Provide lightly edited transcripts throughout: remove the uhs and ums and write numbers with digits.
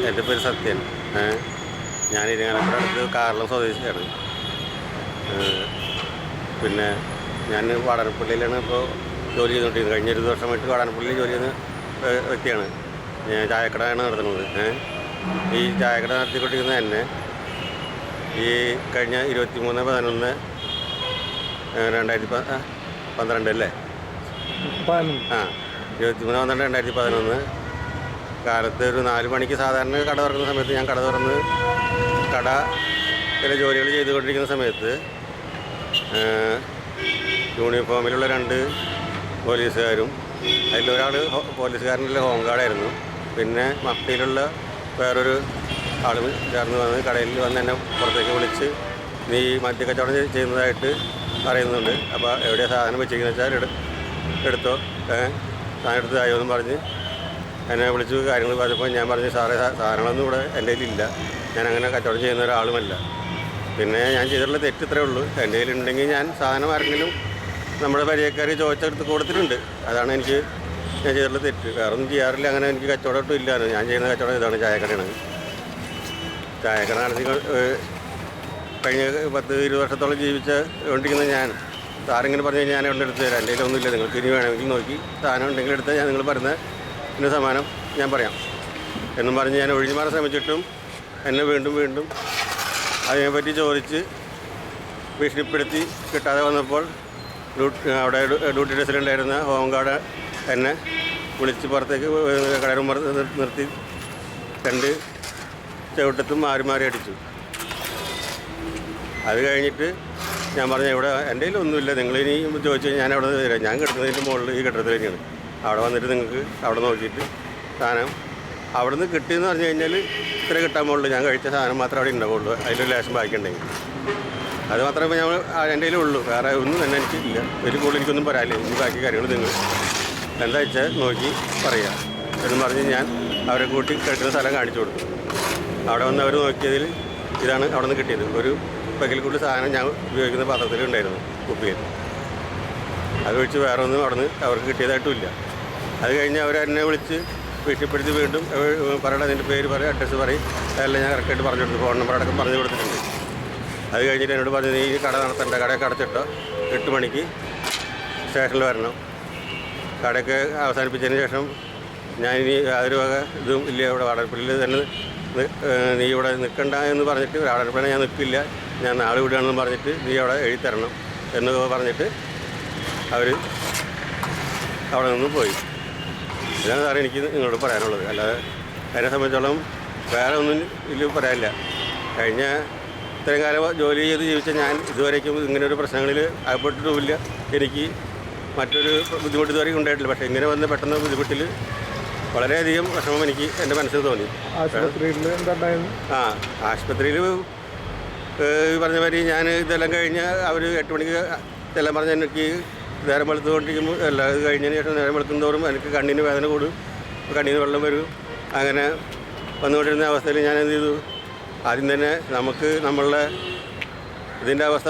എൻ്റെ പേര് സത്യൻ. ഞാൻ ഇരിങ്ങാലക്കുട അടുത്ത് കാർളം സ്വദേശിയാണ്. പിന്നെ ഞാൻ വാടാനപ്പള്ളിയിലാണ് ഇപ്പോൾ ജോലി ചെയ്തുകൊണ്ടിരിക്കുന്നത്. കഴിഞ്ഞ 20 വർഷമായിട്ട് വാടാനപ്പള്ളിയിൽ ജോലി ചെയ്യുന്ന വ്യക്തിയാണ്. ഞാൻ ചായക്കടയാണ് നടത്തുന്നത്. ഈ ചായക്കട നടത്തിക്കൊണ്ടിരിക്കുന്നത് തന്നെ ഈ കഴിഞ്ഞ 23/11/2012 അല്ലേ? 23/12/2011 കാലത്ത് ഒരു 4 മണിക്ക് സാധാരണ കട തുറക്കുന്ന സമയത്ത് ഞാൻ കട തുറന്ന് കടയിലെ ജോലികൾ ചെയ്തുകൊണ്ടിരിക്കുന്ന സമയത്ത് യൂണിഫോമിലുള്ള 2 പോലീസുകാരും അതിലൊരാൾ പോലീസുകാരനുള്ള ഹോം ഗാർഡായിരുന്നു. പിന്നെ മഫ്തിയിലുള്ള വേറൊരു ആൾ ചേർന്ന് വന്ന് കടയിൽ വന്ന് എന്നെ പുറത്തേക്ക് വിളിച്ച് നീ മദ്യക്കച്ചവടം ചെയ്യുന്നതായിട്ട് പറയുന്നുണ്ട്. അപ്പോൾ എവിടെയാണ് സാധനം വെച്ചിരിക്കുന്നത് വെച്ചാൽ എടുത്തോ, സാധനം എടുത്തതായോ എന്നും പറഞ്ഞ് എന്നെ വിളിച്ച് കാര്യങ്ങൾ പറഞ്ഞപ്പോൾ ഞാൻ പറഞ്ഞു സാറേ സാധനങ്ങളൊന്നും ഇവിടെ എൻ്റെ കയ്യിലില്ല, ഞാൻ അങ്ങനെ കച്ചവടം ചെയ്യുന്ന ഒരാളുമല്ല. പിന്നെ ഞാൻ ചെയ്തിട്ടുള്ള തെറ്റ് ഇത്രയേ ഉള്ളൂ. എൻ്റെ കയ്യിലുണ്ടെങ്കിൽ ഞാൻ സാധനം ആരെങ്കിലും നമ്മുടെ പരിചയക്കാർ ചോദിച്ചെടുത്ത് കൊടുത്തിട്ടുണ്ട്. അതാണ് ഞാൻ ചെയ്തിട്ടുള്ള തെറ്റ്. വേറെ ഒന്നും ചെയ്യാറില്ല. അങ്ങനെ എനിക്ക് കച്ചവടം ഒട്ടും ഇല്ലായിരുന്നു. ഞാൻ ചെയ്യുന്ന കച്ചവടം ഇതാണ്, ചായക്കടയാണ്. ചായക്കട നടത്തി കഴിഞ്ഞ 10-20 വർഷത്തോളം കൊണ്ടിരിക്കുന്ന ഞാൻ സാറിങ്ങനെ പറഞ്ഞു കഴിഞ്ഞാൽ ഞാൻ എവിടെ എടുത്ത് തരാം, എൻ്റെ കയ്യിലൊന്നുമില്ല, നിങ്ങൾക്ക് ഇനി വേണമെങ്കിൽ നോക്കി സാധനം ഉണ്ടെങ്കിൽ എടുത്താൽ ഞാൻ നിങ്ങൾ പറയുന്ന ഇതിന് സമാനം ഞാൻ പറയാം എന്നും പറഞ്ഞ് ഞാൻ ഒഴിഞ്ഞു മാറാൻ ശ്രമിച്ചിട്ടും എന്നെ വീണ്ടും അതിനെപ്പറ്റി ചോദിച്ച് ഭീഷണിപ്പെടുത്തി കിട്ടാതെ വന്നപ്പോൾ അവിടെ ഡ്യൂട്ടി ഡ്രസ്സിലുണ്ടായിരുന്ന ഹോം ഗാർഡ് എന്നെ വിളിച്ച് പുറത്തേക്ക് കടയിൽ നിർത്തി 2 ചവിട്ടത്തും മാറി അടിച്ചു. അത് കഴിഞ്ഞിട്ട് ഞാൻ പറഞ്ഞു ഇവിടെ എൻ്റെ കയ്യിലൊന്നുമില്ല, നിങ്ങളിനി ചോദിച്ചു ഞാൻ അവിടെ നിന്ന് തരാം, ഞാൻ കിട്ടുന്നതിൻ്റെ മുകളിൽ ഈ കെട്ടിടത്തിൽ തന്നെയാണ്, അവിടെ വന്നിട്ട് നിങ്ങൾക്ക് അവിടെ നോക്കിയിട്ട് സാധനം അവിടെ നിന്ന് കിട്ടിയെന്ന് പറഞ്ഞു കഴിഞ്ഞാൽ ഇത്ര കിട്ടാൻ പോകുള്ളൂ, ഞാൻ കഴിച്ച സാധനം മാത്രമേ അവിടെ ഉണ്ടാവുള്ളൂ, അതിലൊരു ലേശം ബാക്കിയുണ്ടെങ്കിൽ അത് മാത്രമേ ഞാൻ എൻ്റെ കയ്യിലുള്ളൂ, വേറെ ഒന്നും തന്നെ എനിക്കില്ല. ഒരു കൂടുതൽ എനിക്കൊന്നും പറയാനില്ല, ഇനി ബാക്കി കാര്യങ്ങൾ നിങ്ങൾ എന്താ വെച്ചാൽ നോക്കി പറയുക എന്ന് പറഞ്ഞ് ഞാൻ അവരെ കൂട്ടി കിട്ടുന്ന സ്ഥലം കാണിച്ചു കൊടുത്തു. അവിടെ വന്ന് അവർ നോക്കിയതിൽ ഇതാണ് അവിടെ നിന്ന് കിട്ടിയത്. ഒരു പകൽ കൂടി സാധനം ഞാൻ ഉപയോഗിക്കുന്ന പാത്രത്തിലുണ്ടായിരുന്നു, കുപ്പിയിൽ. അത് വെച്ച് വേറെ ഒന്നും അവിടെ നിന്ന് അവർക്ക് കിട്ടിയതായിട്ടുമില്ല. അത് കഴിഞ്ഞ് അവരെന്നെ വിളിച്ച് ഭീഷണിപ്പെടുത്തി വീണ്ടും പറയണം, അതിൻ്റെ പേര് പറയും, അഡ്രസ്സ് പറയും, അതെല്ലാം ഞാൻ കറക്റ്റായിട്ട് പറഞ്ഞു കൊടുത്തു, ഫോൺ നമ്പർ അടക്കം പറഞ്ഞു കൊടുത്തിട്ടുണ്ട്. അത് കഴിഞ്ഞിട്ട് എന്നോട് പറഞ്ഞു നീ കട നടത്തണ്ട, കടയൊക്കെ അടച്ചിട്ടോ, 8 മണിക്ക് സ്റ്റേഷനിൽ വരണം, കടയൊക്കെ അവസാനിപ്പിച്ചതിന് ശേഷം ഞാൻ ഇനി യാതൊരു വക ഇതും ഇല്ല, ഇവിടെ വാടാനപ്പള്ളിയിൽ തന്നെ നീ ഇവിടെ നിൽക്കണ്ട എന്ന് പറഞ്ഞിട്ട്, വാടാനപ്പള്ളി ഞാൻ നിൽക്കില്ല, ഞാൻ നാളെ വിടുകയാണെന്ന് പറഞ്ഞിട്ട് നീ അവിടെ എഴുതി തരണം എന്ന് പറഞ്ഞിട്ട് അവർ അവിടെ നിന്ന് പോയി. ഇതാണ് സാറേ എനിക്ക് നിങ്ങളോട് പറയാനുള്ളത്. അല്ലാതെ അതിനെ സംബന്ധിച്ചോളം വേറെ ഒന്നും ഇതിൽ പറയാനില്ല. കഴിഞ്ഞ ഇത്രയും കാലം ജോലി ചെയ്ത് ജീവിച്ച ഞാൻ ഇതുവരേക്കും ഇങ്ങനെയൊരു പ്രശ്നങ്ങളിൽ അകപ്പെട്ടിട്ടുമില്ല. എനിക്ക് മറ്റൊരു ബുദ്ധിമുട്ട് ഇതുവരെയും ഉണ്ടായിട്ടില്ല. പക്ഷേ ഇങ്ങനെ വന്ന പെട്ടെന്ന് ബുദ്ധിമുട്ടിൽ വളരെയധികം വിഷമം എനിക്ക് എൻ്റെ മനസ്സിൽ തോന്നി. ആശുപത്രിയിൽ പറഞ്ഞ മാതിരി ഞാൻ ഇതെല്ലാം കഴിഞ്ഞ് അവർ 8 മണിക്ക് ഇതെല്ലാം പറഞ്ഞ് എനിക്ക് നേരം വെളുത്തുകൊണ്ടിരിക്കുമ്പോൾ എല്ലാം ഇത് കഴിഞ്ഞതിന് ശേഷം നേരം വെളുക്കുന്നതോറും എനിക്ക് കണ്ണിന് വേദന കൂടും, കണ്ണിന് വെള്ളം വരും. അങ്ങനെ വന്നുകൊണ്ടിരുന്ന അവസ്ഥയിൽ ഞാൻ എന്ത് ചെയ്തു, ആദ്യം തന്നെ നമുക്ക് നമ്മളുടെ ഇതിൻ്റെ അവസ്ഥ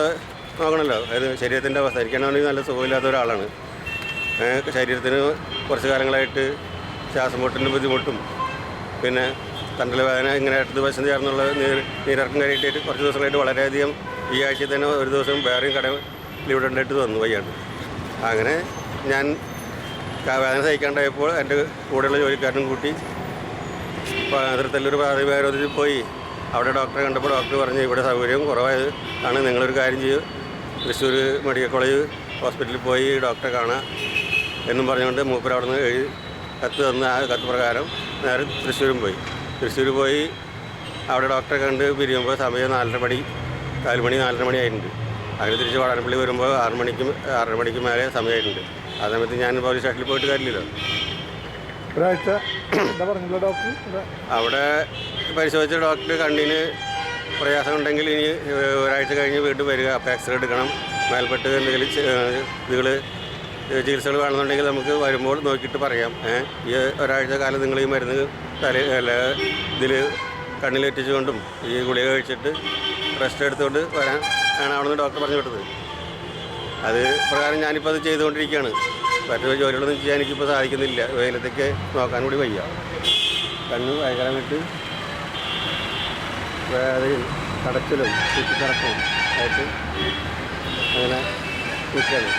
നോക്കണമല്ലോ, അതായത് ശരീരത്തിൻ്റെ അവസ്ഥ. എനിക്കാണെങ്കിൽ നല്ല സുഖമില്ലാത്ത ഒരാളാണ്. ശരീരത്തിന് കുറച്ച് കാലങ്ങളായിട്ട് ശ്വാസം മുട്ടിൻ്റെ ബുദ്ധിമുട്ടും പിന്നെ തണ്ടൽ വേദന ഇങ്ങനെ ഇടത് വശം ചേർന്നുള്ള നീരിറക്കം കയറിയിട്ട് കുറച്ച് ദിവസങ്ങളായിട്ട് വളരെയധികം ഈ ആഴ്ചയിൽ തന്നെ ഒരു ദിവസം വേറെയും ഇവിടെ ഉണ്ടായിട്ട് വന്നു വയ്യാണ്ട്. അങ്ങനെ ഞാൻ വേദന സഹിക്കാണ്ടായപ്പോൾ എൻ്റെ കൂടെയുള്ള ജോലിക്കാരനും കൂട്ടി തൃത്തല്ലൂർ പ്രാഥമിക ആരോഗ്യത്തിൽ പോയി. അവിടെ ഡോക്ടറെ കണ്ടപ്പോൾ ഡോക്ടർ പറഞ്ഞു ഇവിടെ സൗകര്യം കുറവായത് ആണ്, നിങ്ങളൊരു കാര്യം ചെയ്യും, തൃശ്ശൂർ മെഡിക്കൽ കോളേജ് ഹോസ്പിറ്റലിൽ പോയി ഡോക്ടറെ കാണാം എന്നും പറഞ്ഞുകൊണ്ട് മൂപ്പർ അവിടെ നിന്ന് കത്ത് തന്ന് ആ കത്ത് പ്രകാരം നേരെ തൃശ്ശൂർ പോയി അവിടെ ഡോക്ടറെ കണ്ട് പിരിയുമ്പോൾ സമയം 4:30 മണി ആയിട്ടുണ്ട്. അങ്ങനെ തിരിച്ച് വാടാനപ്പള്ളി വരുമ്പോൾ 6 മണിക്ക് മേലെ സമയമായിട്ടുണ്ട്. ആ സമയത്ത് ഞാൻ പോലീസ് സ്റ്റേഷനിൽ പോയിട്ട് കാര്യമില്ലല്ലോ. ഒരാഴ്ച ഡോക്ടർ അവിടെ പരിശോധിച്ച ഡോക്ടർ കണ്ണിന് പ്രയാസമുണ്ടെങ്കിൽ ഇനി ഒരാഴ്ച കഴിഞ്ഞ് വീണ്ടും വരിക, അപ്പോൾ എക്സ്റേ എടുക്കണം, മേൽപ്പെട്ട് എന്തെങ്കിലും ചികിത്സകൾ വേണമെന്നുണ്ടെങ്കിൽ നമുക്ക് വരുമ്പോൾ നോക്കിയിട്ട് പറയാം. ഈ ഒരാഴ്ച കാലം നിങ്ങൾ ഈ മരുന്ന് ഇതിൽ കണ്ണിലെറ്റിച്ചുകൊണ്ടും ഈ ഗുളിക കഴിച്ചിട്ട് റെസ്റ്റ് എടുത്തുകൊണ്ട് വരാൻ ആണ് അവിടെ നിന്ന് ഡോക്ടർ പറഞ്ഞു വിട്ടത്. അത് പ്രകാരം ഞാനിപ്പോൾ അത് ചെയ്തുകൊണ്ടിരിക്കുകയാണ്. മറ്റു ജോലികളൊന്നും ചെയ്യാൻ എനിക്കിപ്പോൾ സാധിക്കുന്നില്ല. വെയിലത്തേക്ക് നോക്കാൻ കൂടി വയ്യ. കണ്ണ് ഭയങ്കരമായിട്ട് വേദനയും കടച്ചിലും ചുറ്റിക്കറക്കവും ആയിട്ട് അങ്ങനെ നിൽക്കുകയാണ്.